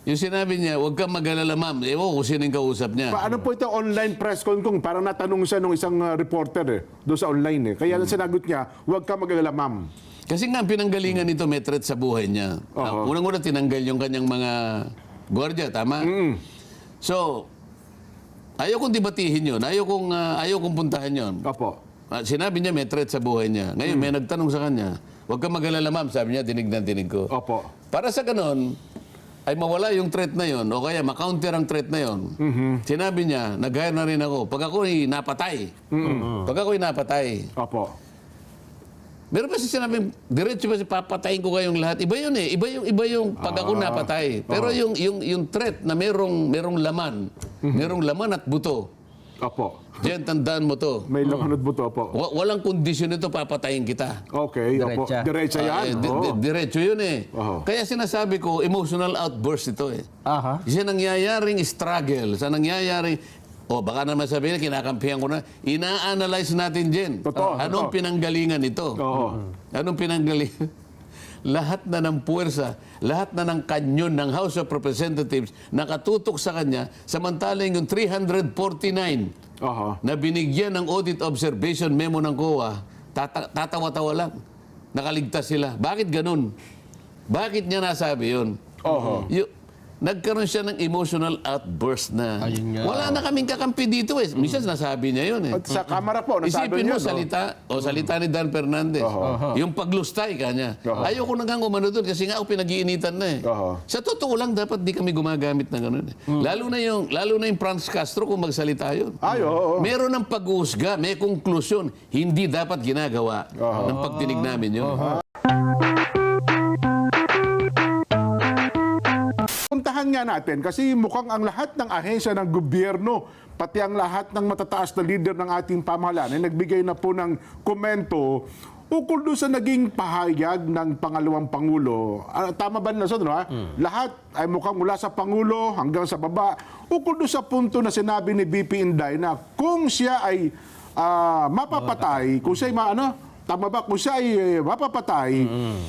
Yung sinabi niya, huwag kang mag-alala, ma'am. Ewan ko kung sino yung kausap niya. Paano po ito online press con kung parang natanong siya nung isang reporter doon sa online Kaya sinagot niya, huwag ka mag-alala, ma'am. Kasi nga, pinanggalingan nito may threat sa buhay niya. Unang-una, tinanggal yung kanyang mga gwardiya, tama? So, ayaw kong debatihin yun. Ayaw kong puntahan yun. Opo. Sinabi niya may threat sa buhay niya. Ngayon, may nagtanong sa kanya, huwag kang mag-alala, ma'am. Sabi niya, dinig na dinig ko. Opo. Para sa ganon, ay mawala yung threat na yon o kaya makounter ang threat na yon. Sinabi niya, nag-hire na rin ako. Pag ako'y napatay. Pag ako'y napatay. Opo. Meron pa siya sinabi, diretso ba si papatayin ko kayong lahat? Iba yun eh. Iba yung pag ako napatay. Pero yung threat na merong laman. Merong laman at buto. Opo. Diyan, tandaan mo to. May lamanod buto, opo. Walang kondisyon ito, papatayin kita. Okay, opo. Diretsa. Diretsa yan. Diretso yun eh. Oo. Kaya sinasabi ko, emotional outburst ito eh. Aha. Sa nangyayaring struggle, sa nangyayaring, baka naman sabihin, kinakampihan ko na, ina-analyze natin din. Totoo, Anong totoo. pinanggalingan ito? Oo. Anong pinanggalingan? Lahat na ng puwersa, lahat na ng kanyon ng House of Representatives nakatutok sa kanya, samantalang yung 349 Aha. na binigyan ng audit observation memo ng COA, tatawa-tawa lang. Nakaligtas sila. Bakit ganun? Bakit niya nasabi yun? Oho. Nagkaroon siya ng emotional outburst na Ayun nga. wala na kaming kakampi dito eh. Minsan nasabi niya yun eh. At sa kamera po, nasabi Isipin niya, mo, salita ni Dan Fernandez. Yung paglustay kanya. Ayoko na nga umano doon kasi nga pinag-iinitan na eh. Sa totoo lang, dapat di kami gumagamit ng ganun eh. Lalo na yung Franz Castro kung magsalita yun. Ay, oo. Meron ng pag-uusga, may konklusyon. Hindi dapat ginagawa ng pagdinig namin yun. Puntahan nga natin kasi mukhang ang lahat ng ahensya ng gobyerno, pati ang lahat ng matataas na leader ng ating pamahalaan ay nagbigay na po ng komento ukol doon sa naging pahayag ng pangalawang Pangulo. Tama ba na no? Lahat ay mukhang mula sa Pangulo hanggang sa baba ukol doon sa punto na sinabi ni BP Inday na kung siya ay mapapatay, kung siya ay tama ba? Kung siya ay mapapatay,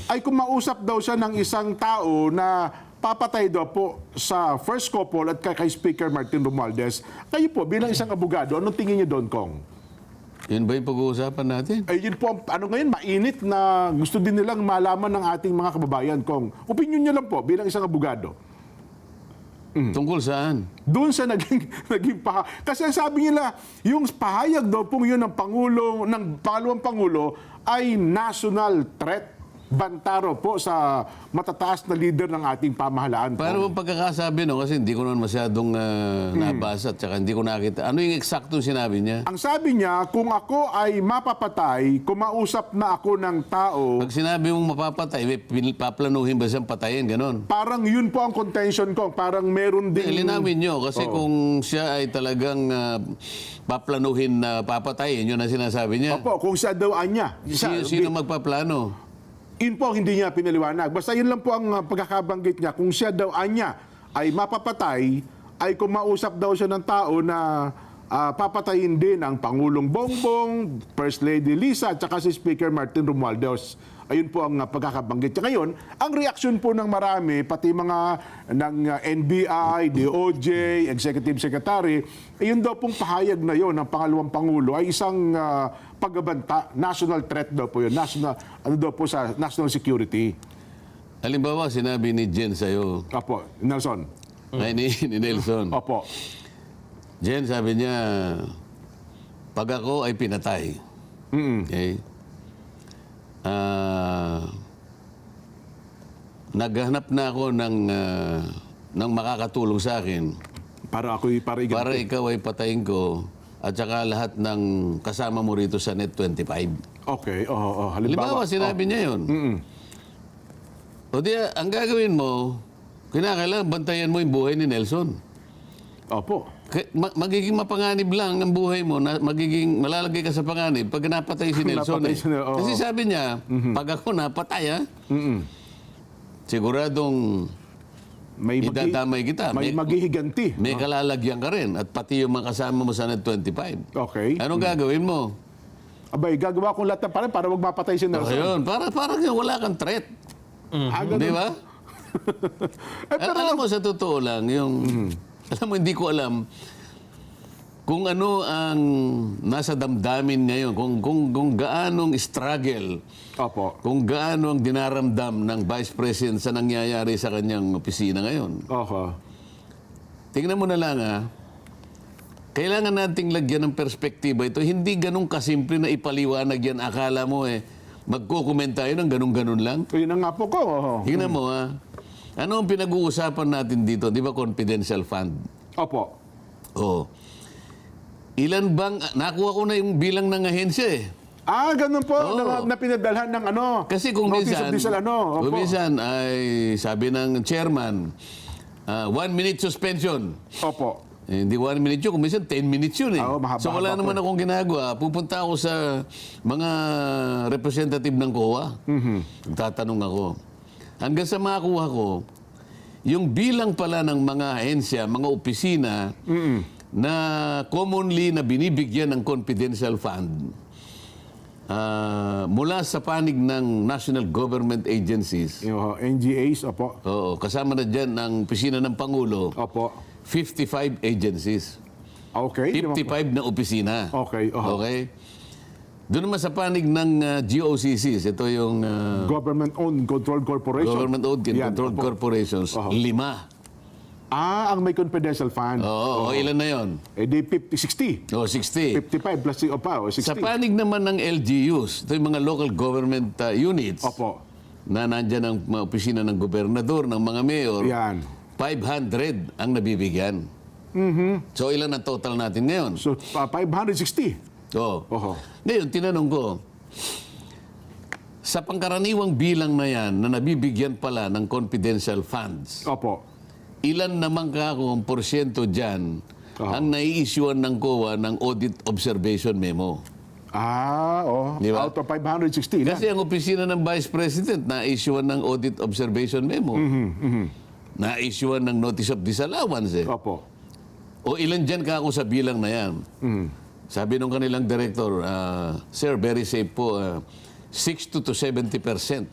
ay kung mausap daw siya ng isang tao na papatay daw po sa first couple at kay Speaker Martin Romualdez. Kayo po, bilang isang abogado, anong tingin niyo doon, Kong? Yun ba yung pag-uusapan natin? Ay, yun po, ngayon, mainit na gusto din nilang malaman ng ating mga kababayan, Kong. Opinion niyo lang po, bilang isang abogado. Tungkol saan? Doon sa naging kasi sabi nila, yung pahayag daw po yun ng Pangulo, ng pangalawang Pangulo, ay national threat. Bantaro po sa matataas na leader ng ating pamahalaan. Paano bang pagkakasabi no? Kasi hindi ko naman masyadong nabasa at saka hindi ko nakita. Ano yung eksaktong sinabi niya? Ang sabi niya, kung ako ay mapapatay, kumausap na ako ng tao, Pag sinabi mong mapapatay, may paplanuhin ba siyang patayin? Ganon. parang yun po ang contention ko. Parang meron ding... Linawin nyo kasi kung siya ay talagang paplanuhin na papatayin, yun ang sinasabi niya. Opo, kung siya daw anya. Sino magpaplano? Yun po ang hindi niya pinaliwanag. Basta yun lang po ang pagkakabanggit niya. Kung siya daw anya ay mapapatay, ay kumausap daw siya ng tao na papatayin din ang Pangulong Bongbong, First Lady Lisa, at saka si Speaker Martin Romualdez. Ayun po ang pagkakabanggit niya. Ngayon, ang reaksyon po ng marami, pati mga ng NBI, DOJ, Executive Secretary, ayun daw pong pahayag na yon ng pangalawang Pangulo ay isang pagbabanta, national threat daw po yun, national, ano daw po sa national security. Halimbawa, sinabi ni Jen sa'yo, Opo, Nelson. ay ni Nelson. Opo. Jen, sabi niya, pag ako ay pinatay, okay, naghanap na ako ng makakatulong sa akin Para para ikaw ay patayin ko at saka lahat ng kasama mo rito sa Net 25. Okay, oo. Halimbawa, sinabi niya yun. O di, ang gagawin mo, kinakailangan bantayan mo yung buhay ni Nelson. Opo. Magiging mapanganib lang ang buhay mo, na malalagay ka sa panganib pag napatay si Nelson. Napatay si Nelson, oo. Kasi sabi niya, pag ako napatay, siguradong idadamay kita. May maghihiganti. May kalalagyan ka rin at pati yung mga kasama mo sa Net 25. Okay. Anong gagawin mo? Abay, gagawa kong lahat ng parang para wag mapatay si Nelson. Ayun, parang wala kang threat. Ganun. Di ba? Alam mo, sa totoo lang, alam mo, hindi ko alam kung ano ang nasa damdamin ngayon, kung gaanong struggle, Opo. kung gaano ang dinaramdam ng Vice President sa nangyayari sa kanyang opisina ngayon. Oho. Tingnan mo na lang, kailangan nating lagyan ng perspektiba ito. Hindi ganun kasimple na ipaliwanag yan. Akala mo magko-comment tayo ng ganun-ganun lang. Yun ang nga po ko. Oho. Tingnan mo ano ang pinag-uusapan natin dito? Di ba confidential fund? Opo. Oh. Ilan bang, nakuha ko na yung bilang ng ahensya Ganun po, na pinadalhan ng Kasi kung notice minsan, of disal, Opo. kung minsan ay sabi ng chairman, 1 minute suspension. Opo. Hindi 1 minute yun, kung minsan 10 minutes yun Oo, mahaba-haba So wala po naman akong ginagawa. Pupunta ako sa mga representative ng COA. Tatanong ako. Hanggang sa makuha ko, yung bilang pala ng mga ahensya, mga opisina, na commonly na binibigyan ng confidential fund mula sa panig ng national government agencies. Yung NGAs, opo. Oo, kasama na dyan ang opisina ng Pangulo. Opo. 55 agencies. Okay. 55 na opisina. Okay, oho. Okay? Doon naman sa panig ng GOCCs, ito yung Government-owned controlled corporation. government-owned and Yan, controlled opo. corporations, 5. Ang may confidential fund. Oo, ilan na yon? Di 50, 60. 60. 55 plus 60. Sa panig naman ng LGUs, ito yung mga local government units Opo. na nandyan ang mga opisina ng gobernador, ng mga mayor, Yan. 500 ang nabibigyan. So ilan ang total natin ngayon? So, 560. Oo. Oho. Ngayon, tinanong ko, sa pangkaraniwang bilang na yan na nabibigyan pala ng confidential funds, Opo. ilan naman ang porsyento dyan ang nai-issuean ng COA ng Audit Observation Memo? Di ba? Out of 560 na. Kasi ang opisina ng Vice President na-issuean ng Audit Observation Memo. Na-issuean ng Notice of Disallowance Opo. O ilan dyan ako sa bilang na yan? Sabi nung kanilang director, Sir, very safe po, 60 to 70%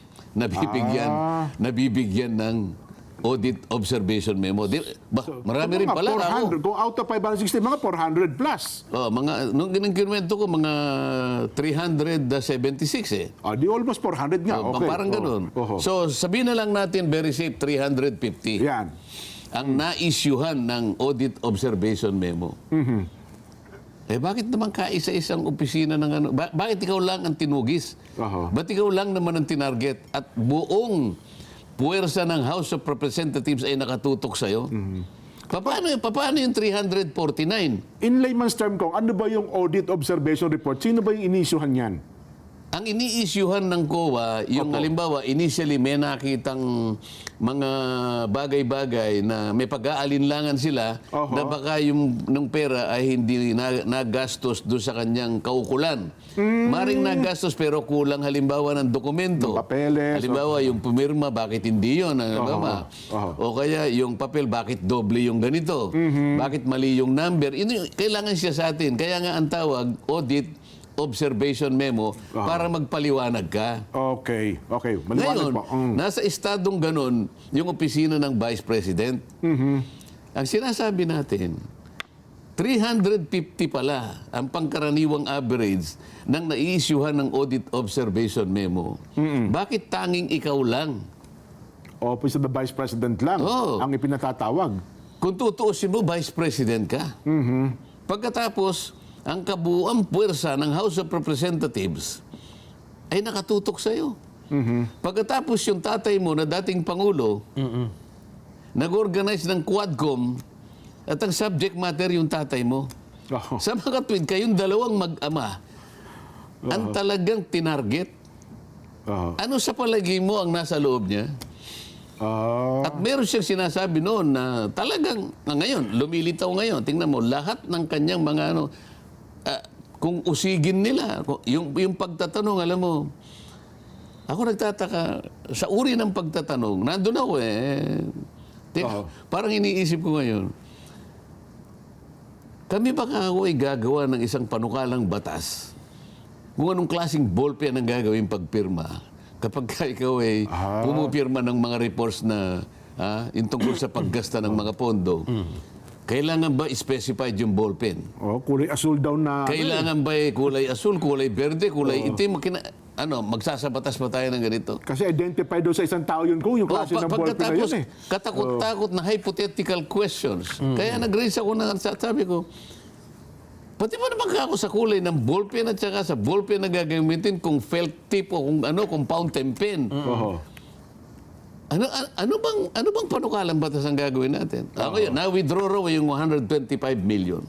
nabibigyan ng Audit Observation Memo. Marami rin pala ako. Kung out of 560, mga 400 plus. Nung kinuwento ko, mga 376 Di almost 400 nga. Okay. Parang ganun. Oho. So, sabihin na lang natin, very safe, 350. Yan. Ang na-issuehan ng Audit Observation Memo. Bakit naman kaisa-isang opisina ng ano? Bakit ikaw lang ang tinugis? Ba't ikaw lang naman ang tinarget? At buong puwersa ng House of Representatives ay nakatutok sa'yo? Paano yung 349? In layman's term kong, ano ba yung audit observation report? Sino ba yung inisyuhan yan? Ang ini-issuehan ng COA, yung halimbawa, initially may nakitang mga bagay-bagay na may pag-aalinlangan sila na baka yung ng pera ay hindi nagastos doon sa kanyang kaukulan. Maring nagastos pero kulang halimbawa ng dokumento. Papeles. Halimbawa, yung pumirma, bakit hindi yun? Halimbawa. O kaya yung papel, bakit doble yung ganito? Bakit mali yung number? Kailangan siya sa atin. Kaya nga ang tawag, audit observation memo para magpaliwanag ka. Okay. Maliwanag Ngayon, po. nasa estadong ganun yung opisina ng Vice President. Ang sinasabi natin, 350 pala ang pangkaraniwang average ng nai-issuehan ng Audit Observation Memo. Bakit tanging ikaw lang? Office of the Vice President lang ang ipinatatawag. Kung tutuusin mo, Vice President ka. Pagkatapos, ang kabuuang puwersa ng House of Representatives ay nakatutok sa iyo. Pagkatapos yung tatay mo na dating Pangulo, nag-organize ng Quadcom at ang subject matter yung tatay mo. Sa mga tweet, kayong dalawang mag-ama ang talagang tinarget. Ano sa palagi mo ang nasa loob niya? At meron siyang sinasabi noon na talagang, ngayon, lumilitaw ngayon, tingnan mo, lahat ng kanyang mga kung usigin nila, yung pagtatanong, alam mo, ako nagtataka, sa uri ng pagtatanong, nandun ako parang iniisip ko ngayon, kami baka ako ay gagawa ng isang panukalang batas kung anong klaseng ballpen ang gagawin pagpirma kapag ka ikaw ay pumupirma ng mga reports na yung tungkol sa paggasta ng mga pondo, kailangan ba specified yung ballpen? Kulay asul daw na... Kailangan ba kulay asul, kulay berde, kulay itim? Magsasabatas pa tayo ng ganito? Kasi identified daw sa isang tao yun kung yung klase ng ballpen na yun eh. Katakot-takot na hypothetical questions. Kaya nag-raise ako na sabi ko, pati ba naman ako sa kulay ng ballpen at saka sa ballpen na gagamitin kung felt tip o kung fountain pen. Ano bang panukalang batas ang gagawin natin? Ngayon, na-withdraw raw yung 125 million.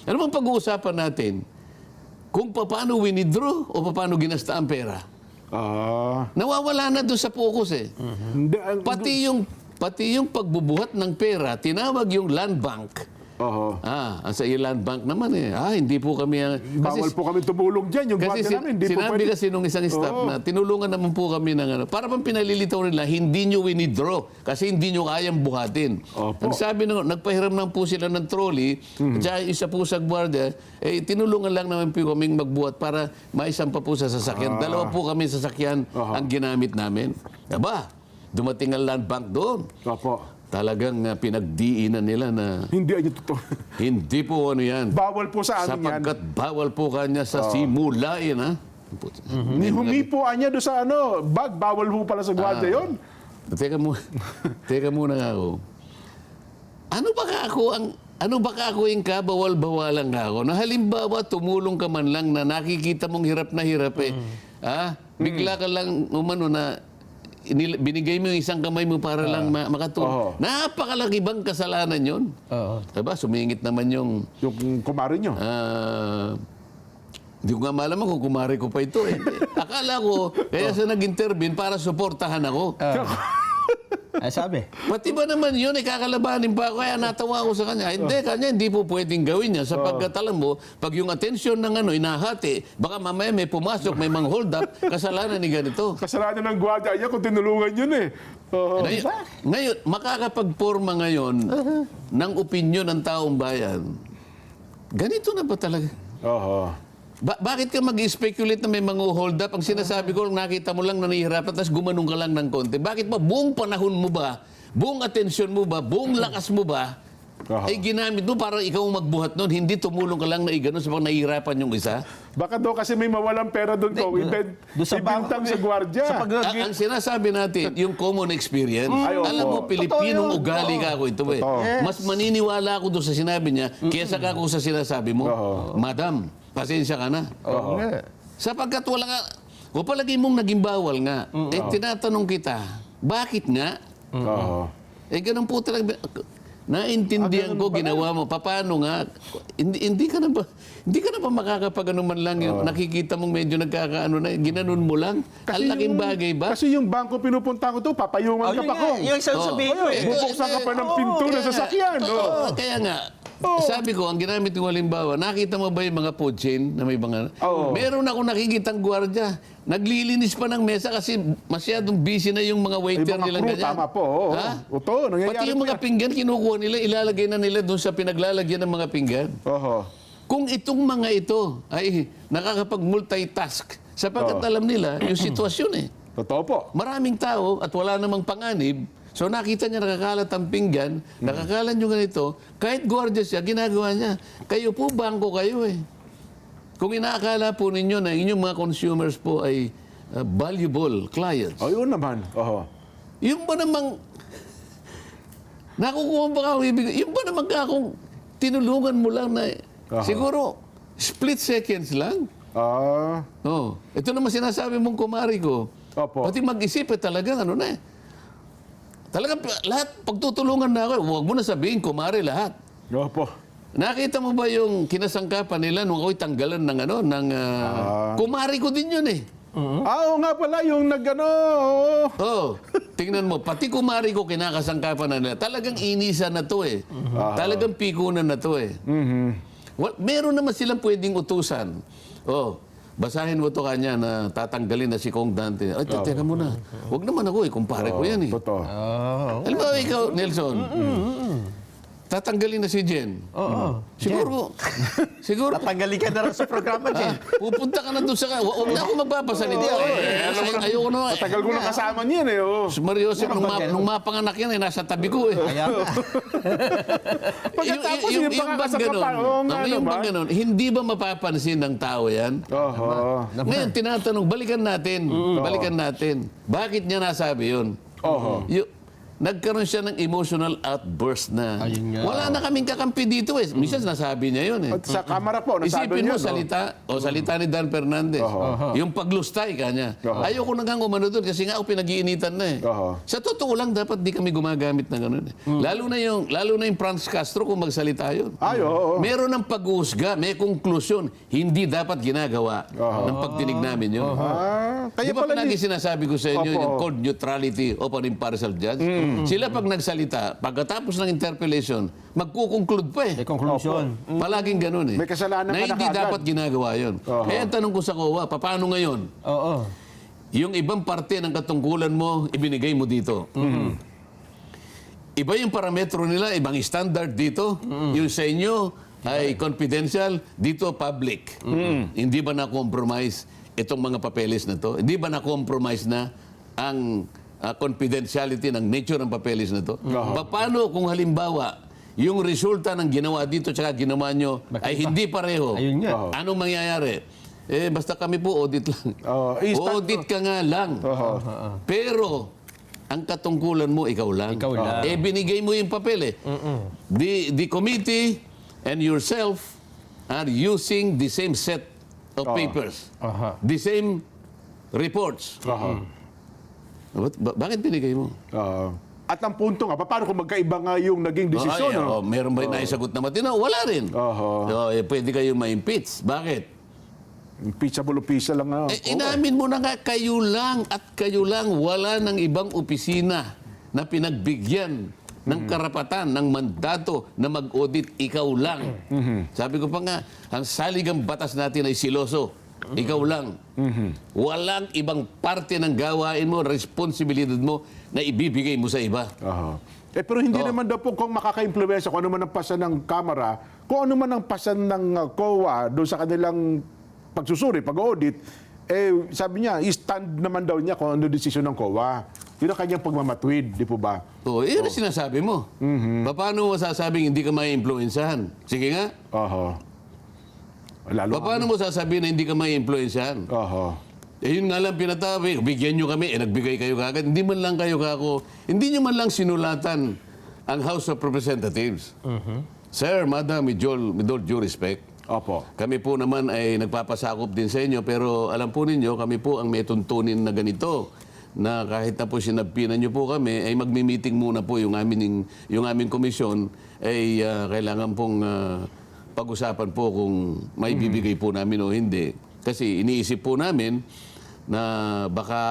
Ano bang pag-uusapan natin? Kung paano winidraw o paano ginasta ang pera? Nawawala na doon sa focus eh. Pati yung pagbubuhat ng pera, tinawag yung land bank. Sa land bank naman eh. Hindi po kami... Bawal po kami tumulong dyan. Yung kasi namin, hindi po sinabi pwede. kasi nung isang staff na tinulungan naman po kami ng para bang pinalilitaw nila, hindi nyo winidraw kasi hindi nyo kayang buhatin. Ang sabi nung, nagpahiram lang po sila ng trolley, at saka isa po sa gwardiya, tinulungan lang naman po kaming magbuhat para maisampa po sa sasakyan. Dalawa po kami sasakyan ang ginamit namin. Aba, dumating ang land bank doon. Talagang pinagdiinan nila na Hindi ay totoo. hindi po ano yan. Bawal po sa amin yan. Sapagkat bawal po kanya sa simulain, ha? Humipo niya doon sa bag. Bawal po pala sa gwardiya yun. Teka muna nga ako. Ano ba ka ako yung kabawal-bawalan nga ako? Na halimbawa, tumulong ka man lang na nakikita mong hirap na hirap eh. Bigla ka lang umano na binigay mo yung isang kamay mo para lang makatulong. Napakalaki bang kasalanan yun? Diba? Sumingit naman yung kumari nyo. Hindi ko nga malaman kung kumari ko pa ito eh. Akala ko, kaya siya nag-intervene para suportahan ako. Ay, sabi. Pati ba naman yun, kakalabanin pa ako, kaya natawa ako sa kanya. Hindi po pwedeng gawin niya. Sapagkat alam mo, pag yung atensyon ng inahati, baka mamaya may pumasok, may mga hold up, kasalanan ni ganito. Kasalanan ng gwardiya niya kung tinulungan yun eh. Ngayon, makakapagporma ngayon ng opinyon ng taong bayan. Ganito na ba talaga? Bakit ka mag-speculate na may mga hold up? Ang sinasabi ko, nakita mo lang na nahihirapan, tapos gumanong ka lang ng konti. Bakit ba buong panahon mo ba, buong atensyon mo ba, buong lakas mo ba, ay ginamit mo para ikaw magbuhat nun? Hindi tumulong ka lang na iganon sa pag nahihirapan yung isa? Baka daw kasi may mawalang pera doon ko. Ibintang sa gwardiya. Ang sinasabi natin, yung common experience, alam mo, Pilipinong ugali ka ako ito eh. Mas maniniwala ako doon sa sinabi niya, kaysa ka ako sa sinasabi mo, Madam, pasensya ka na. Sapagkat wala nga, o palagi mong naging bawal nga, tinatanong kita, bakit nga? Ganun po talaga. Naintindihan ko, ginawa mo. Paano nga? Hindi ka na ba makakapag-ano man lang yung nakikita mong medyo nagkakaano na, ginanon mo lang? Ang laking bagay ba? Kasi yung bangko pinupunta ko to, papayungan ka pa ko. Yung sasabihin ko eh. Bubuksan ka pa ng pinto na sasakyan. Kaya nga, sabi ko, ang ginamit ko halimbawa, nakita mo ba yung mga food chain na may mga... Meron ako nakikitang gwardiya. Naglilinis pa ng mesa kasi masyadong busy na yung mga waiter nila. Tama po. Pati yung mga pinggan, kinukuha nila, ilalagay na nila doon sa pinaglalagyan ng mga pinggan. Kung itong mga ito ay nakakapag-multitask, sapagkat alam nila yung sitwasyon eh. Totoo po. Maraming tao at wala namang panganib. So nakita niya nakakalat ang pinggan, nakakalat yung ganito, kahit gwardiya siya, ginagawa niya. Kayo po, bangko kayo eh. Kung inaakala po ninyo na inyong mga consumers po ay valuable clients. Yun naman. Yung ba namang, nakukuha ba ako ibig, yung ba naman akong tinulungan mo lang na, siguro, split seconds lang. Ito naman sinasabi mong kumari ko. Pati mag-isip talaga, talagang lahat, pagtutulungan na ako, huwag mo na sabihin, kumari lahat. Nakita mo ba yung kinasangkapan nila nung ako'y tanggalan ng kumari ko din yun eh. Oo nga pala, yung tingnan mo, pati kumari ko kinakasangkapan na nila. Talagang inisa na to eh. Talagang pikunan na to eh. Meron naman silang pwedeng utusan. Basahin mo to kanya na tatanggalin na si Kong Dante. Ay, teka muna. Huwag naman ako eh, kumpare ko yan eh. Totoo. Alam mo ikaw, Nelson, tatanggalin na si Jen. Oo. Siguro, siguro, Tatanggalin ka na rin sa programa, Jen. pupunta ka na doon sa... Huwag na ako magpapasalita. Ayoko na. Matagal ko na kasama niyan eh. Oh. Si Mario Joseph, nung mapanganak yan, nasa tabi ko eh. Kaya nga. Pagkatapos yung baka sa kapal. Oo nga yung naman. ganun, hindi ba mapapansin ng tao yan? Oho. Ngayon, tinatanong, balikan natin. Balikan natin. Bakit niya nasabi yun? Oho. Nagkaroon siya ng emotional outburst na. Ayun nga. Wala na kaming kakampi dito eh. Minsan nasabi niya yun eh. At sa kamera po, nasabi Isipin niyo. mo, salita ni Dan Fernandez. Yung paglustay ka niya. Ayoko na nga umano doon kasi nga pinag-iinitan na eh. Sa totoo lang, dapat di kami gumagamit ng ganun eh. Lalo na yung Franz Castro kung magsalita yun. Ay, oo. Meron ng pag-uusga, may konklusyon. Hindi dapat ginagawa ng pagdinig namin yun. Kaya Di ba pala palagi sinasabi ko sa inyo Opo. yung cold neutrality of an impartial judge? Sila pag nagsalita, pagkatapos ng interpellation, magkukonklud pa eh. May conclusion. Palaging ganun eh. May kasalanan na ka na hindi kaagad. dapat ginagawa yun. Kaya ang tanong ko sa COA, paano ngayon? Oo. Yung ibang parte ng katungkulan mo, ibinigay mo dito. Iba yung parametro nila, ibang standard dito. Yung sa inyo ay confidential, dito public. Hindi ba na-compromise itong mga papeles na to? Hindi ba na-compromise na ang confidentiality ng nature ng papeles na to? Paano kung halimbawa, yung resulta ng ginawa dito tsaka ginawa nyo ay hindi pareho? Ayun nga. Anong mangyayari? Basta kami po audit lang. Audit ka nga lang. Pero, ang katungkulan mo, ikaw lang. Ikaw lang. Binigay mo yung papel eh. The committee and yourself are using the same set of papers. The same reports. Bakit binigay mo? At ang punto nga, paano kung magkaiba nga yung naging desisyon? no? Meron ba yung naisagot na matino? Wala rin. Pwede kayo ma-impeach. Bakit? Impeachable official lang. Inamin mo na nga, kayo lang at kayo lang, wala ng ibang opisina na pinagbigyan ng karapatan, ng mandato na mag-audit, ikaw lang. Sabi ko pa nga, ang saligang batas natin ay siloso. Ikaw lang. Walang ibang parte ng gawain mo, responsibilidad mo na ibibigay mo sa iba. Pero hindi naman daw po kung makaka-impluwensya, kung ano man ang pasan ng Kamara, kung ano man ang pasan ng COA doon sa kanilang pagsusuri, pag-audit, sabi niya, i-stand naman daw niya kung ano desisyon ng COA. Yun ang kanyang pagmamatwid, di po ba? Yun ang sinasabi mo. Paano mo masasabing hindi ka mai-influensyahan? Sige nga. Paano mo sasabihin na hindi ka mai-influensyahan? Yun nga lang pinatabi, bigyan nyo kami, nagbigay kayo kagad. Hindi man lang kayo hindi nyo man lang sinulatan ang House of Representatives. Sir, Madam, with all due respect, kami po naman ay nagpapasakop din sa inyo, pero alam po ninyo, kami po ang may tuntunin na ganito, na kahit na po sinabpinan nyo po kami, ay magmi-meeting muna po yung aming komisyon, ay kailangan pong pag-usapan po kung may bibigay po namin o hindi. Kasi iniisip po namin na baka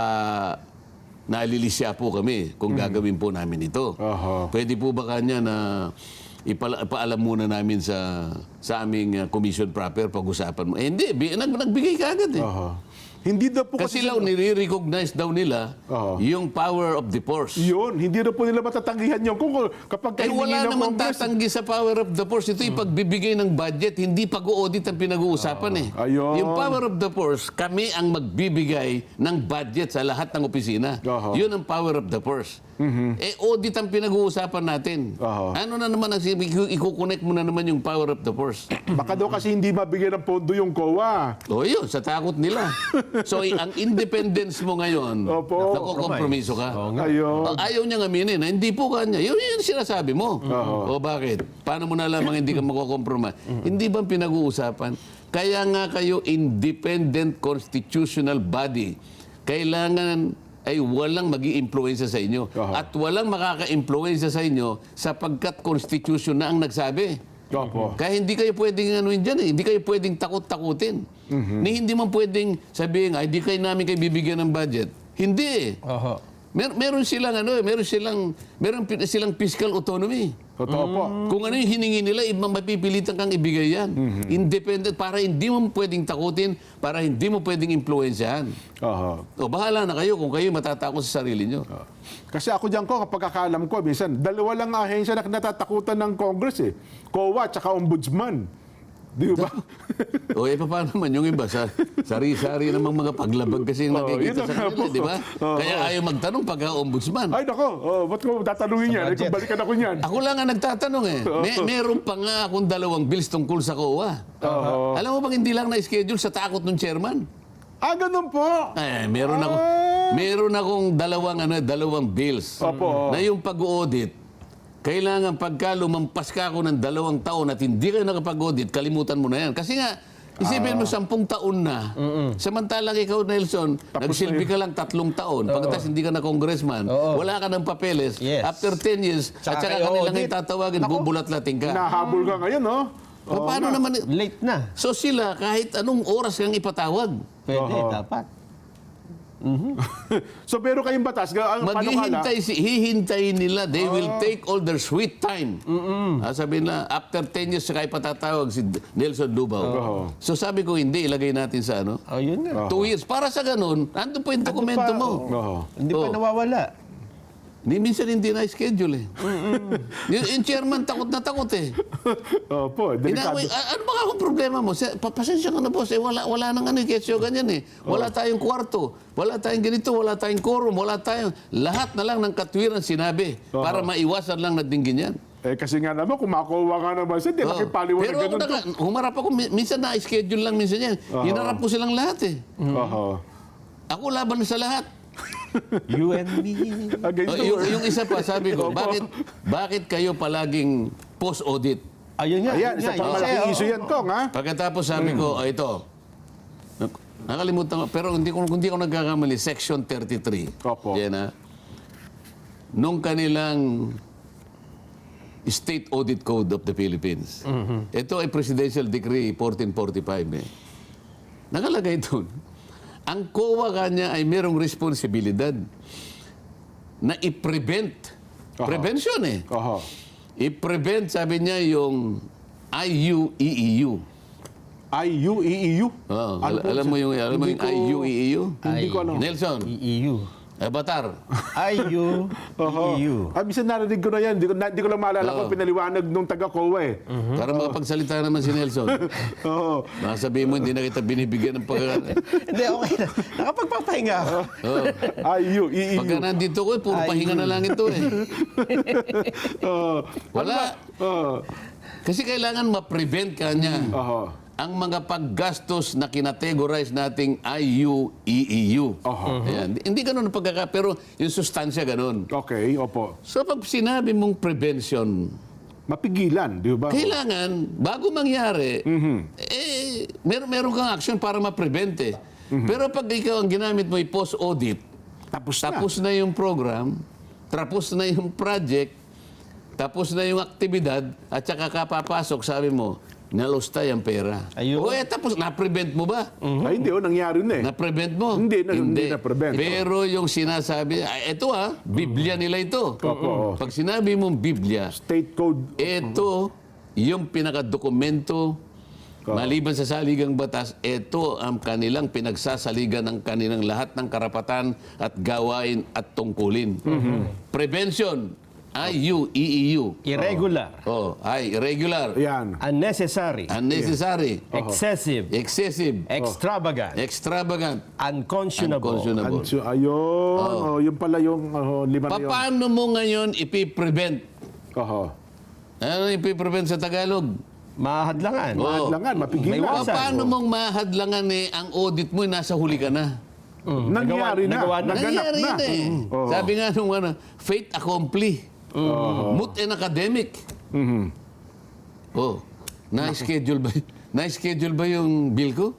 nalilisya po kami kung gagawin po namin ito. Pwede po ba kanya na ipaalam muna namin sa aming commission proper pag-usapan mo? Hindi, nagbigay ka agad eh. Hindi daw po Kasi nire-recognize daw nila yung power of the force. Yun, hindi na po nila matatanggihan yun. Kapag Wala hiningi ng naman Congress, tatanggi sa power of the force. Ito yung pagbibigay ng budget, hindi pag-audit ang pinag-uusapan eh. Ayun. Yung power of the force, kami ang magbibigay ng budget sa lahat ng opisina. Yun ang power of the force. Audit ang pinag-uusapan natin. Ano na naman ang i-connect mo na naman yung power of the force. baka daw kasi hindi mabigyan ng pondo yung COA. Yun, sa takot nila. So, ang independence mo ngayon, nakukompromiso ka. Ayun. Ayaw niyang aminin na hindi po kanya. Yun sinasabi mo. O bakit? Paano mo nalamang hindi ka makukompromise? Hindi ba pinag-uusapan? Kaya nga kayo independent constitutional body. Kailangan ay walang mag-i-impluensya sa inyo. At walang makaka-impluensya sa inyo sapagkat constitution na ang nagsabi. Kaya hindi kayo pwedeng anuin dyan eh. Hindi kayo pwedeng takot-takutin. Hindi man pwedeng sabihin, hindi kayo namin kayo bibigyan ng budget. Hindi eh. meron silang fiscal autonomy. Totoo po. Kung ano yung hiningi nila, mapipilitan kang ibigay yan. Independent, para hindi mo pwedeng takutin, para hindi mo pwedeng impluensyahan. Aha. O bahala na kayo kung kayo matatakot sa sarili nyo. Kasi ako dyan ko, kapag kakalam ko, minsan, dalawa lang ahensya na natatakutan ng Congress eh. COA at saka Ombudsman. Di ba? O paano naman yung iba? Sari-sari namang mga paglabag kasi yung nakikita yun sa na nga kanila, po. di ba? Kaya ayaw magtanong pagka-ombudsman. Ay, nako. Ba't ko tatanungin yan? Kung balikan ako niyan. Ako lang ang nagtatanong eh. Meron pa nga akong 2 bills tungkol sa COA. Alam mo bang hindi lang na-schedule sa takot ng chairman? Ganun po. Meron akong 2 bills Opo. na yung pag-audit. Kailangan pagka lumampas ka ako ng 2 taon at hindi ka nakapag-audit, kalimutan mo na yan. Kasi nga, isipin mo 10 taon na. Samantalang ikaw, Nelson, nagsilbi ka lang 3 taon. Pagkatapos hindi ka na congressman, wala ka ng papeles. Yes. After 10 years, at Saka saka kayo kanilang audit. itatawagin, bubulat-lating ka. Nahabol ka ngayon, no? Paano naman? Late na. So sila, kahit anong oras kang ipatawag, Pwede, dapat. So, pero kayong batas, ang panukala, hihintayin nila. They will take all their sweet time. Sabihin na, after 10 years, saka ipatatawag si Nelson Lubao. So sabi ko, hindi, ilagay natin sa ano? Yun nga. 2 years. Para sa ganun, andun po yung dokumento mo. Hindi pa nawawala. Minsan hindi na-schedule eh. Yung chairman takot na takot eh. Opo, delikado. Ano ba akong problema mo? Pasensya ka na boss, wala nang ano, kesyo ganyan eh. Wala tayong kwarto, wala tayong ganito, wala tayong quorum, wala tayong... Lahat na lang ng katwiran sinabi para maiwasan lang na dinggin yan. Kasi nga naman, kung makuha ka naman siya, di nakipaliwanag Pero ganun to. humarap ako, minsan na-schedule lang minsan yan. Hinarap ko silang lahat eh. Ako laban sa lahat. You and me. Against the world. Yung isa pa, sabi ko, bakit kayo palaging post-audit? Ayun nga. Ayan, isa pang malaking issue yan, Kong, ha? Pagkatapos sabi ko, ito, nakalimutan ko, pero hindi ko nagkakamali, Section 33. Opo. Yan ha. Nung kanilang State Audit Code of the Philippines. Ito ay Presidential Decree 1445 eh. Nakalagay doon. Ang COA kanya ay merong responsibilidad na i-prevent. Prevention eh. I-prevent, sabi niya, yung IUEEU. IUEEU? Alam mo yung IUEEU? Hindi ko alam. Nelson, EU. Batar. EU. EU. Bisa narinig ko na yan. Hindi ko lang maalala kung pinaliwanag nung taga-COA eh. Para makapagsalita naman si Nelson. Baka sabihin mo, hindi na kita binibigyan ng Hindi, okay na. Nakapagpapahinga ako. IUEEU. Pagka nandito ko, puro pahinga na lang ito eh. Wala. Kasi kailangan ma-prevent kanya ang mga paggastos na kinategorize nating IUEEU. Ayan. Hindi ganun ang pero yung sustansya ganun. Okay, opo. So pag sinabi mong prevention, Mapigilan, di ba? kailangan, bago mangyari, meron kang action para ma-prevent eh. Pero pag ikaw ang ginamit mo ay post-audit, tapos na yung program, tapos na yung project, tapos na yung aktibidad, at saka kapapasok, sabi mo, nalustay ang pera. Ayun. Tapos na-prevent mo ba? Ay, hindi, nangyari na eh. Na-prevent mo? Hindi na-prevent. Pero yung sinasabi, ito Biblia nila ito. Pag sinabi mong Biblia, State Code. ito yung pinakadokumento, maliban sa saligang batas, ito ang kanilang pinagsasaligan ng kanilang lahat ng karapatan at gawain at tungkulin. Prevention. IUEEU. Irregular. Irregular. Yan. Unnecessary. Unnecessary. Excessive. Excessive. Extravagant. Extravagant. Unconscionable. Unconscionable. Ayun. Yun pala yung lima na yun. Paano mo ngayon ipiprevent? Ano ipiprevent sa Tagalog? Mahadlangan. Mahadlangan, mapigilan. Iwasan. Paano mong mahadlangan ang audit mo nasa huli ka na? Nangyari na. Nagawa na. Naganap Nangyari na. na eh. Sabi nga nung fait accompli. Moot and academic. Na-schedule ba yung bill ko?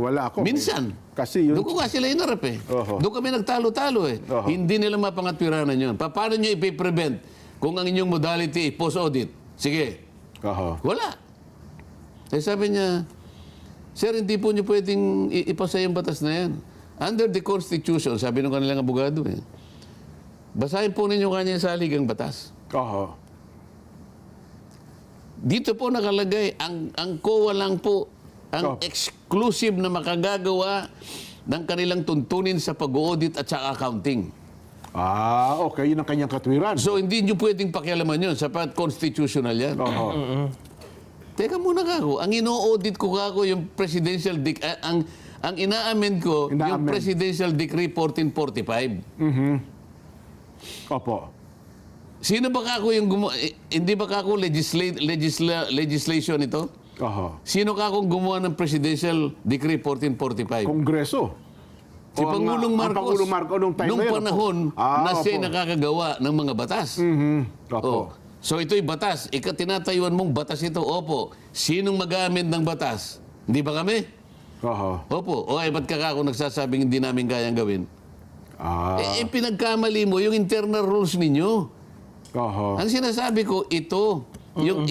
Wala ako. Minsan. Kasi yun. Doon ko nga sila inarap eh. Doon kami nagtalo-talo eh. Hindi nila mapangatwiranan yun. Paano nyo ipiprevent kung ang inyong modality post-audit? Sige. Wala. Sabi niya, Sir, hindi po nyo pwedeng ipasa yung batas na yan. Under the Constitution, sabi ng kanilang abogado Basahin po ninyo kanyang saligang batas. Oho. Dito po nakalagay, ang COA lang po ang exclusive na makagagawa ng kanilang tuntunin sa pag-audit at sa accounting. Okay. Yun ang kanyang katwiran. So, hindi nyo pwedeng pakialaman yun sapat constitutional yan. Oho. Teka muna kako, ang ino-audit ko kako yung presidential ang ina-amend ko yung Ina-amend. Presidential Decree 1445. Opo. Sino ba kako yung hindi ba kako legislation ito? Oho. Sino kakong gumawa ng Presidential Decree 1445? Kongreso. Si Pangulong Marcos. Ang Pangulong Marcos nung time nung na yun, panahon opo. na siya Opo. nakakagawa ng mga batas. Opo. Oh. So ito'y batas. Tinatayuan mong batas ito. Opo. Sinong mag-amend ng batas? Hindi ba kami? Oho. Opo. O ay ba't kakako nagsasabing hindi namin kayang gawin? Pinagkamali mo yung internal rules ninyo. Oho. Ang sinasabi ko, ito, yung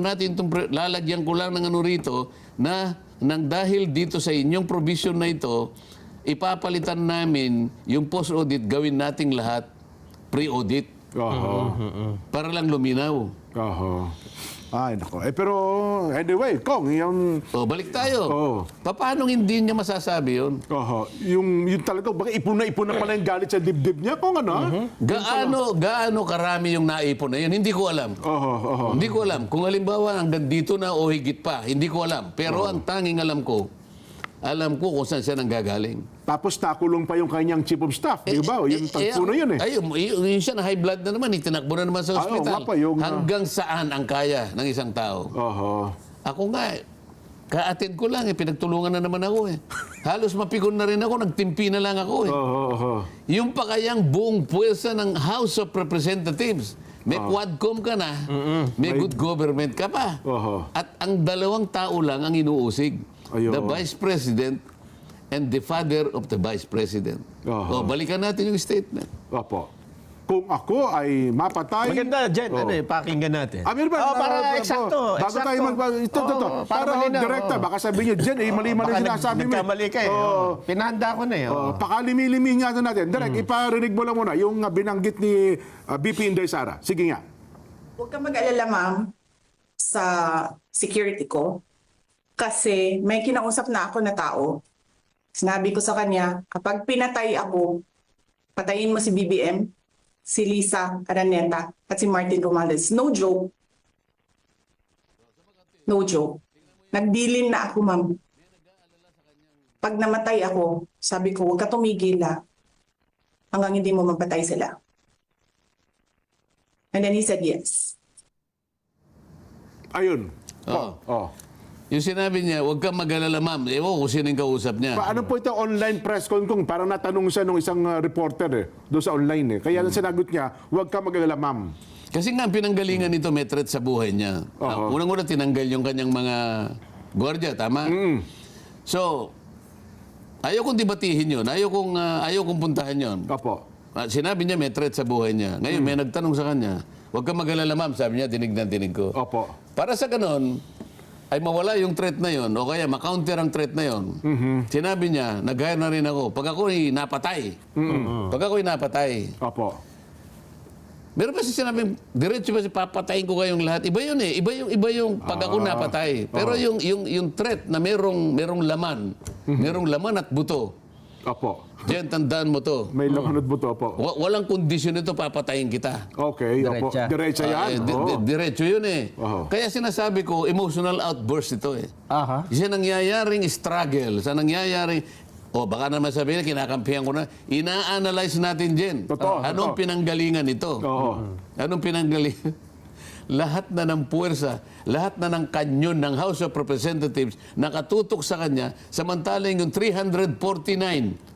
natin, lalagyan ko lang ng ano rito, na nang dahil dito sa inyong provision na ito, ipapalitan namin yung post-audit, gawin nating lahat pre-audit. Oho. Para lang luminaw. Oho. Ay, nako. Pero, anyway, Kong, yung... O, balik tayo. Oo. Paano hindi niya masasabi yun? Oho. Yung talaga, baka ipon na pala yung galit sa dibdib niya, Kong, ano? Gaano karami yung naipon na yun? Hindi ko alam. Oho, oho. Hindi ko alam. Kung halimbawa hanggang dito na o higit pa, hindi ko alam. Pero ang tanging alam ko kung saan siya nanggagaling. Tapos nakulong pa yung kanyang chief of staff, di ba? Yung tagpo na yun eh. Yung siya na high blood na naman, itinakbo na naman sa Oo, ospital. nga pa, yung, Hanggang saan ang kaya ng isang tao? Oho. Ako nga, ka-attend ko lang, pinagtulungan na naman ako eh. Halos mapikon na rin ako, nagtimpi na lang ako eh. Oho, oho. Yung pa kayang buong puwersa ng House of Representatives, may quadcom ka na, may good government ka pa. Oho. At ang dalawang tao lang ang inuusig. Ayun. The Vice President and the father of the Vice President. Oho. Balikan natin yung statement. Opo. Kung ako ay mapatay... Maganda, Jen. Oo. Pakinggan natin. Amir ba? Para eksakto. Bago tayo ito. Para malinaw, direkta. Baka sabihin nyo, Jen, mali-mali yung sinasabi mo. Nagkamali ka eh. Pinahanda ko na eh. Pakalimi-limi nga natin. Direk, iparinig mo lang muna yung binanggit ni BP Inday Sara. Sige nga. Huwag kang mag-alala, ma'am, sa security ko. Kasi may kinausap na ako na tao. Sinabi ko sa kanya, kapag pinatay ako, patayin mo si BBM, si Lisa Araneta, at si Martin Romales. No joke. No joke. Nagdilin na ako, ma'am. Pag namatay ako, sabi ko, huwag ka tumigil hanggang hindi mo mapatay sila. And then he said yes. Ayun. Oo. Oh. Yung sinabi niya, huwag kang mag-alala, ma'am. Ewan ko kung sino yung kausap niya. Paano po ito online press con kung parang natanong siya nung isang reporter doon sa online eh. Kaya sinagot niya, huwag ka mag-alala, ma'am. Kasi nga, pinanggalingan nito may threat sa buhay niya. Oo. Unang-una, tinanggal yung kanyang mga gwardiya, tama? So, ayaw kong debatihin yun. Ayaw kong puntahan yun. Opo. Sinabi niya may threat sa buhay niya. Ngayon, may nagtanong sa kanya, huwag kang mag-alala, ma'am. Sabi niya, dinig na dinig ko. Opo. Para sa ganon, ay mawala yung threat na yon o kaya makounter ang threat na yon. Sinabi niya, nag-hire na rin ako. Pag ako'y napatay. Pag ako'y napatay. Opo. Meron pa siya sinabing, diretso ba si papatayin ko kayong lahat? Iba yun eh. Iba yung pag ako napatay. Pero yung threat na merong laman. Merong laman at buto. Opo. Diyan, tandaan mo to. May lamanod buto, opo. Walang kondisyon ito, papatayin kita. Okay, opo. Diretsa. Diretsa yan. Diretso yun eh. Oo. Kaya sinasabi ko, emotional outburst ito eh. Aha. Sa nangyayaring struggle, sa nangyayaring, baka naman sabihin, kinakampihan ko na, ina-analyze natin din. Totoo, Anong totoo. pinanggalingan ito? Oo. Anong pinanggalingan? Lahat na ng puwersa, lahat na ng kanyon ng House of Representatives nakatutok sa kanya, samantalang yung 349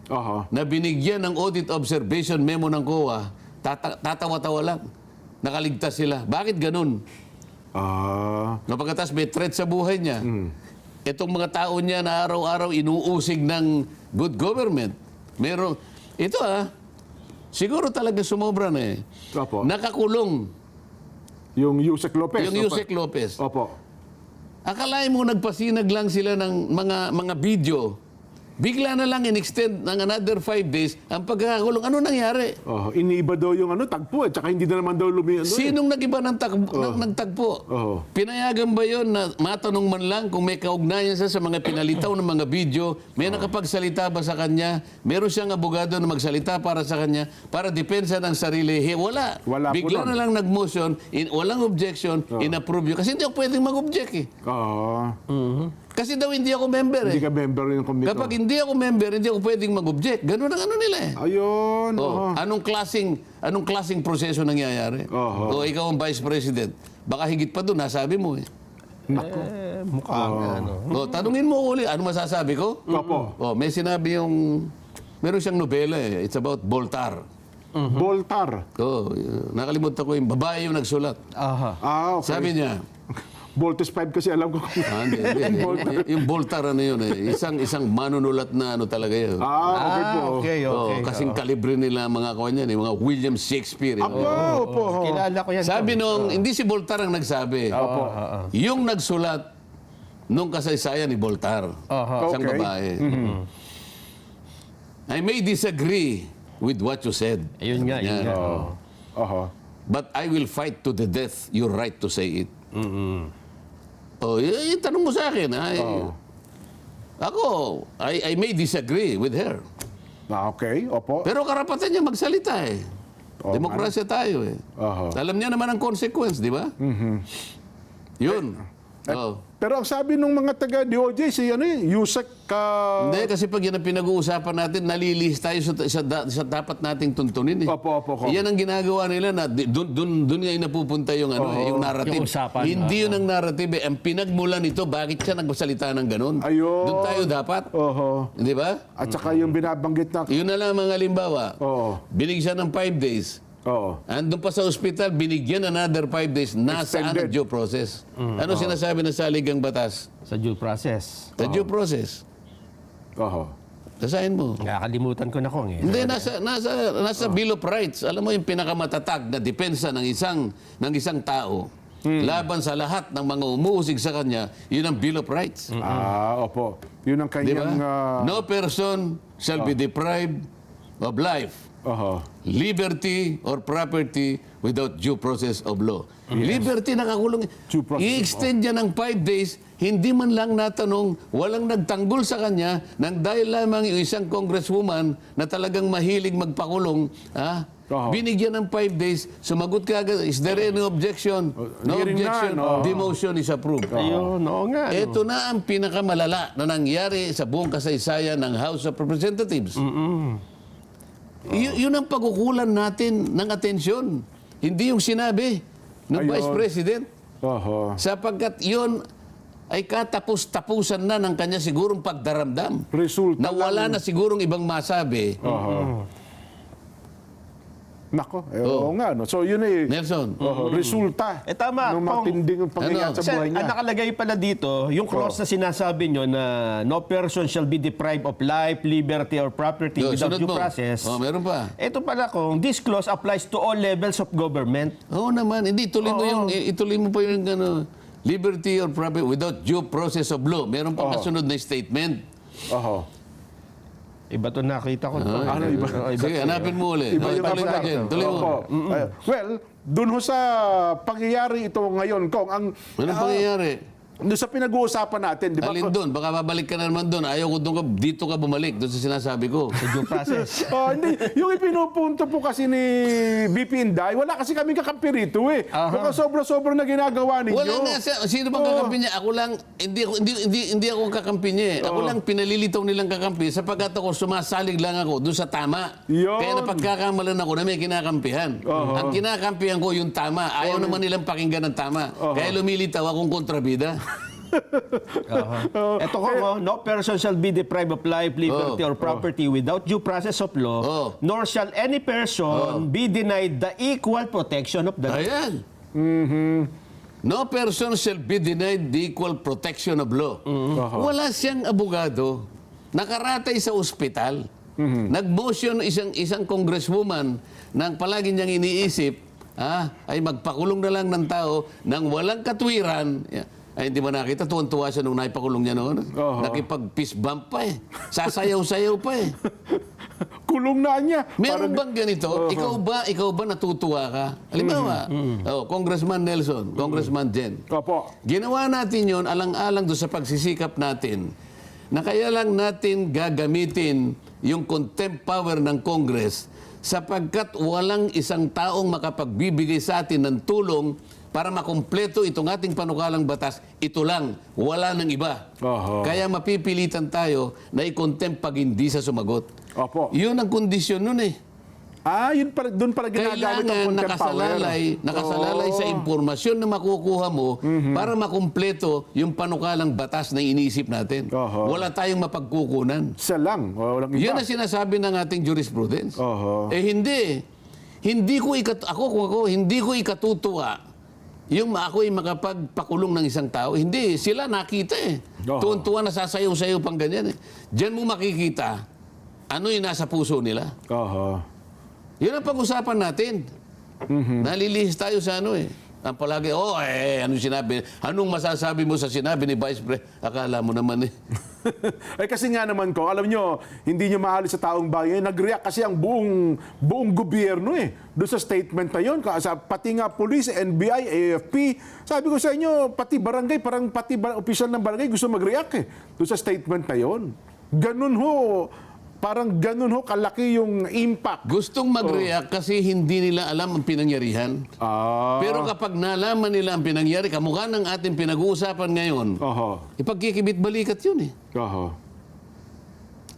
Aha. na binigyan ng audit observation memo ng COA, tatawa-tawa lang. Nakaligtas sila. Bakit ganun? No, pagkatas may threat sa buhay niya. Itong mga tao niya na araw-araw inuusig ng good government. Ito siguro talaga sumobra na eh. Opo. Nakakulong Yung Yusek Lopez. yung Yusek Lopez. Opo. Akalain mo nagpasinag lang sila ng mga video Bigla na lang in-extend ng another 5 days ang pagkakakulong. Ano nangyari? Iniiba daw yung tagpo tsaka hindi na naman daw Sinong nag-iba ng nagtagpo? Pinayagan ba yon na matanong man lang kung may kaugnayan sa mga pinalitaw ng mga video? May nakapagsalita ba sa kanya? Meron siyang abogado na magsalita para sa kanya para depensa ng sarili? Wala. Wala po Bigla nun. na lang nag-motion, walang objection, in-approve yun. Kasi hindi ako pwedeng mag-object eh. Kasi daw hindi ako member eh. Hindi ka member ng komite. Kapag hindi ako member, hindi ako pwedeng mag-object. Ganun ang ano nila eh. Ayun. Anong klaseng proseso nangyayari? O ikaw ang vice president. Baka higit pa doon, nasabi mo eh. Mukhang Tanungin mo uli, ano masasabi ko? Opo. May sinabi meron siyang nobela eh. It's about Voltaire. Voltaire. Nakalimutan ko yung babae yung nagsulat. Okay. Sabi niya, Voltes 5 kasi alam ko. hindi. Yung Voltaire ano yun eh. Isang manunulat na ano talaga yun. Okay po. Okay. Kasing kalibre nila mga kanya, mga William Shakespeare. Opo. Kilala ko yan. Sabi nung, hindi si Voltaire ang nagsabi. Yung nagsulat nung kasaysayan ni Voltaire. Isang Okay. babae. I may disagree with what you said. Yun nga. But I will fight to the death your right to say it. Tanong mo sa akin. I may disagree with her. Okay, opo. Pero karapatan niya magsalita eh. Demokrasya tayo eh. Alam niya naman ang consequence, di ba? Yun. Pero ang sabi ng mga taga-DOJ, Yusek Hindi, kasi pag yan ang pinag-uusapan natin, nalilihis tayo sa dapat nating tuntunin eh. Opo. Yan ang ginagawa nila na doon nga napupunta yung yung narrative. Yung usapan. Hindi yun ang narrative eh. Ang pinagmulan nito, bakit siya nagsalita ng ganun? Ayun. Doon tayo dapat. Di ba? At saka yung binabanggit na... Yun na lang mga halimbawa. Binigyan siya ng 5 days. Andun pa sa ospital, binigyan another 5 days. Nasaan ang due process? Ano sinasabi ng saligang batas? Sa due process. The due process. Basahin mo. Nakakalimutan ko na kung eh. Hindi, nasa Bill of Rights. Alam mo yung pinakamatatag na depensa ng isang tao laban sa lahat ng mga umuusig sa kanya, yun ang Bill of Rights. Opo. Yun ang Di ba? kanyang... No person shall be deprived of life, liberty, or property without due process of law. Liberty, nakakulong. Due process, I-extend niya ng 5 days, hindi man lang natanong, walang nagtanggol sa kanya, nang dahil lamang yung isang congresswoman na talagang mahilig magpakulong, binigyan ng 5 days, sumagot ka agad, is there any objection? No Hearing objection, none, the motion is approved. Ayun, oo nga. Ito na ang pinakamalala na nangyari sa buong kasaysayan ng House of Representatives. Yun ang pagkukulan natin ng atensyon. Hindi yung sinabi ng Vice President. Sapagkat yun ay katapos-tapusan na ng kanya sigurong pagdaramdam. Resulta Na wala na sigurong ibang masabi. Nako, oo nga. No? So yun Nelson. resulta Tama. ng matinding pangyayari sa Kasi buhay ang niya. nakalagay pala dito, yung clause na sinasabi nyo na no person shall be deprived of life, liberty, or property without Sunod due mo. process. Meron pa. Ito pala kung this clause applies to all levels of government. Oo naman. Hindi, ituloy mo pa yung liberty or property without due process of law. Meron pa kasunod na statement. Iba to nakita ko. Ano iba? Sige, hanapin mo ulit. Iba yung Tuloy mo, Jen. Tuloy mo. Well, dun ho sa pangyayari ito ngayon, Kong, ang Anong pangyayari? doon sa pinag-uusapan natin, di ba? Alin doon? Baka babalik ka na naman doon. Ayaw ko doon dito ka bumalik. Doon sa sinasabi ko. Sa due process. Hindi. Yung ipinupunto po kasi ni BP Inday, wala kasi kaming kakampi rito eh. Baka sobra-sobra na ginagawa ninyo. Wala nga. Sino bang kakampi niya? Ako lang, hindi ako ang kakampi niya eh. Ako lang pinalilitaw nilang kakampi sapagkat ako sumasalig lang ako doon sa tama. Yun. Kaya napagkakamalan ako na may kinakampihan. Ang kinakampihan ko yung tama. Ayaw naman nilang pakinggan ng tama. Kaya lumilitaw akong kontrabida. Ito ko, no person shall be deprived of life, liberty, or property without due process of law, nor shall any person be denied the equal protection of the law. Ayan. No person shall be denied the equal protection of law. Wala siyang abogado, nakaratay sa ospital, nag-motion isang congresswoman nang palagi niyang iniisip, ay magpakulong na lang ng tao nang walang katwiran. Ay, hindi mo nakita, tuwan-tuwa siya nung naipakulong niya noon. Nakipag-fist bump pa eh. Sasayaw-sayaw pa eh. Kulong na niya. Meron bang ganito? Ikaw ba natutuwa ka? Halimbawa, Congressman Nelson, Congressman Jen. Opo. Ginawa natin yon alang-alang doon sa pagsisikap natin na kaya lang natin gagamitin yung contempt power ng Congress sapagkat walang isang taong makapagbibigay sa atin ng tulong para makumpleto itong ating panukalang batas. Ito lang, wala ng iba. Kaya mapipilitan tayo na i-contempt pag hindi sa sumagot. Opo. Yun ang kondisyon nun eh. Yun para, doon para ginagamit ang Kailangan contempt power. nakasalalay sa impormasyon na makukuha mo para makumpleto yung panukalang batas na iniisip natin. Wala tayong mapagkukunan. Isa lang. Walang iba. Yun ang sinasabi ng ating jurisprudence. Hindi. Hindi ko ikatutuwa yung ako ay makapagpakulong ng isang tao. Hindi. Sila nakita eh. Tuwan-tuwa na sasayaw-sayaw pang ganyan eh. Diyan mo makikita ano yung nasa puso nila. Yun ang pag-usapan natin. Nalilihis tayo sa ano eh. Ang palagi, anong sinabi? Anong masasabi mo sa sinabi ni Vice President? Akala mo naman eh. Kasi nga naman ko, alam nyo, hindi nyo maalis sa taong bayan. Nag-react kasi ang buong gobyerno eh. Doon sa statement na yun, pati nga police, NBI, AFP. Sabi ko sa inyo, pati barangay, pati opisyal ng barangay gusto mag-react eh. Doon sa statement na yun. Parang ganun ho, kalaki yung impact. Gustong mag-react kasi hindi nila alam ang pinangyarihan. Pero kapag nalaman nila ang pinangyari, kamukha ng ating pinag-uusapan ngayon, ipagkikibit balikat yun eh.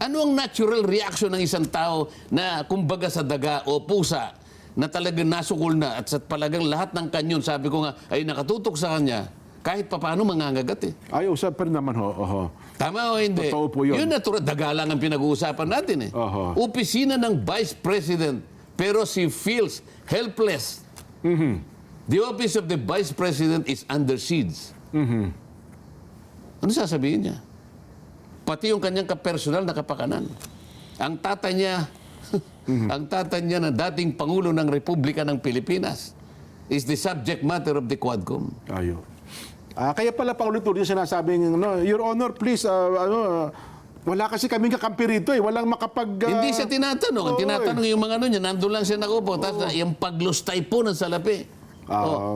Ano ang natural reaction ng isang tao na kumbaga sa daga o pusa na talagang nasukol na at sa palagang lahat ng kanyon, sabi ko nga, ay nakatutok sa kanya, kahit papaano mangangagat eh. Ay, usap pa rin naman ho. Tama o hindi? Totoo po yun. Yun natural, daga lang ang pinag-uusapan natin eh. Opisina ng Vice President, pero she feels helpless. The office of the Vice President is under siege. Ano sasabihin niya? Pati yung kanyang kapersonal na kapakanan. Ang tatay niya, ang tatay niya na dating Pangulo ng Republika ng Pilipinas is the subject matter of the Quadcom. Ayo. Kaya pala paulit-ulit yung sinasabing, Your Honor, please, wala kasi kaming kakampi rito eh. Walang Hindi siya tinatanong. Ang tinatanong yung mga niya, nandun lang siya nakupo. Tapos yung paglustay po ng salapi.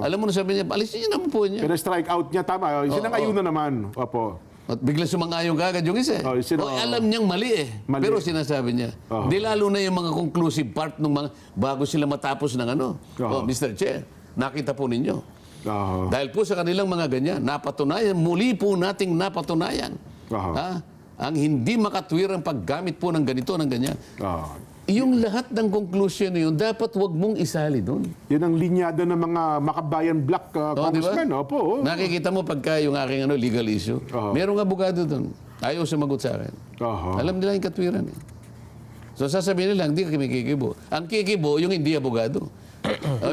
Alam mo na sabi niya, alisin niyo naman po niya. Pero strike out niya, tama. Sinang-ayon na naman. Opo. At bigla sumang-ayon kagad yung isa. Alam niyang mali eh. Mali. Pero sinasabi niya. Di lalo na yung mga conclusive part ng mga bago sila matapos ng ano. Mr. Chair, nakita po ninyo. Dahil po sa kanilang mga ganyan, napatunayan, muli po nating napatunayan. Ang hindi makatwirang paggamit po ng ganito, ng ganyan. Yung lahat ng conclusion na yun, dapat wag mong isali doon. Yan ang linyada ng mga makabayan black congressmen. Diba? Opo. Nakikita mo pagka yung aking legal issue, merong abogado doon. Ayaw sumagot sa akin. Alam nila yung katwiran eh. So sasabihin nila, hindi kami kikibo. Ang kikibo, yung hindi abogado.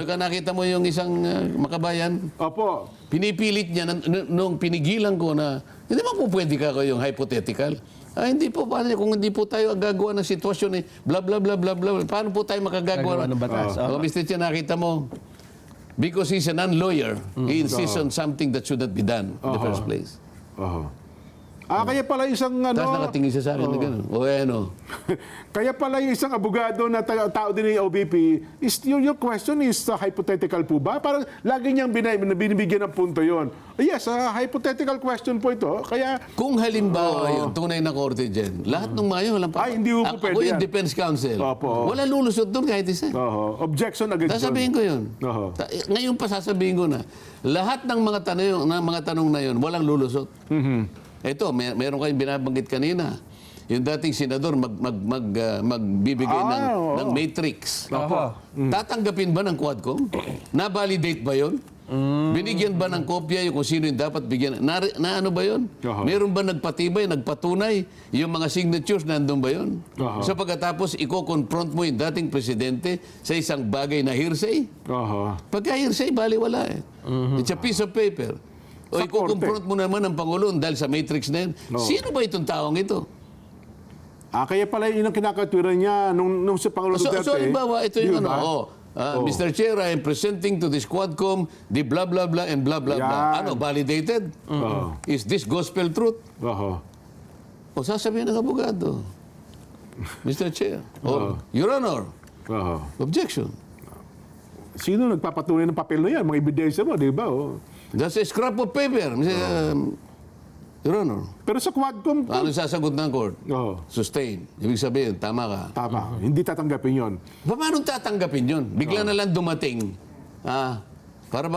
Nakita mo yung isang makabayan? Opo. Pinipilit niya nung pinigilan ko na, hindi ba po pwede ka yung hypothetical? Hindi po, paano kung hindi po tayo gagawa ng sitwasyon eh, bla bla bla bla bla, paano po tayo makagagawa ng batas? Mr. Chen, nakita mo, because he's a non-lawyer, he insists on something that should not be done in the first place. Kaya pala isang Tapos nakatingin siya sa akin na gano'n. Kaya pala yung isang abogado na tao din ng OBP, your question is hypothetical po ba? Parang lagi niyang binibigyan ng punto yon. Yes, hypothetical question po ito. Kaya kung halimbawa yun, tunay na korte dyan, lahat ng mga yun, walang hindi po pwede ako yan. yung defense counsel. Wala lulusot doon kahit isa. Objection agad. Sasabihin ko yun. Ngayon pa sasabihin ko na, lahat ng mga tanong na yun, walang lulusot. Ito, meron kayong binabanggit kanina. Yung dating senador magbibigay ng matrix. Tatanggapin ba ng Quadcom? Na-validate ba yun? Binigyan ba ng kopya yung kung sino yung dapat bigyan? Na ano ba yun? Meron ba nagpatibay, nagpatunay? Yung mga signatures, nandun ba yun? So pagkatapos, i-confront mo yung dating presidente sa isang bagay na hearsay? Pagka hearsay, baliwala eh. It's a piece of paper. O i-confront mo naman ang Pangulo dahil sa matrix na yun. Sino ba itong taong ito? Kaya pala yun ang kinakatwiran niya nung si Pangulo Duterte. So halimbawa, ito yung Mr. Chair, I am presenting to this Quadcom the blah blah blah and blah blah blah. Yan. Ano, validated? Is this gospel truth? O sasabihin ng abogado, Mr. Chair, Your Honor, objection. Sino nagpapatunay ng papel na yan? Mga ebidensya mo, di ba? That's a scrap of paper, Your Honor. Pero sa Quadcom, Ano sasagot ng court? Sustain. Ibig sabihin, tama ka. tama, hindi tatanggapin yon. Paano tatanggapin yun? Bigla na lang dumating. Para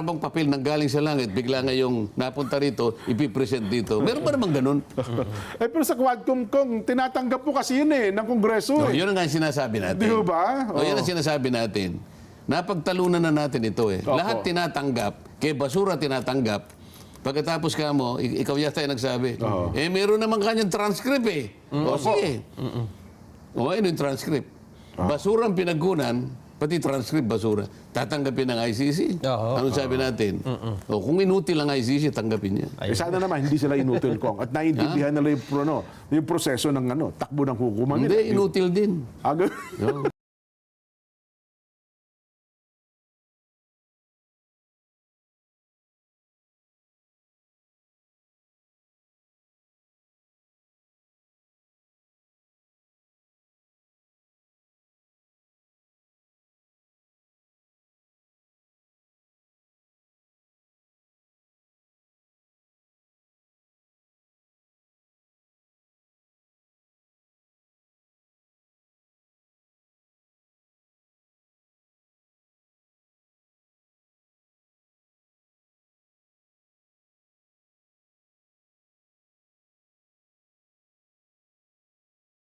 bang papel nang galing sa langit, bigla ngayong napunta rito, ipipresent dito. Meron ba namang ganun? Pero sa Quadcom, Kong, tinatanggap po kasi yun ng Kongreso. Yun ang nga sinasabi natin. Di ba? Yun ang sinasabi natin. Napagtalunan na natin ito eh. Lahat tinatanggap, kay basura tinatanggap. Pagkatapos ka mo, ikaw yata yung nagsabi, meron naman kanyang transcript eh. O sige. Ano yung transcript? Basura ang pinagkunan, pati transcript basura. Tatanggapin ng ICC. Anong sabi natin? Kung inutil ang ICC, tanggapin niya. Sana naman hindi sila inutil, Kong. At naiintindihan nila yung proseso ng takbo ng hukuman nila. Hindi, inutil din.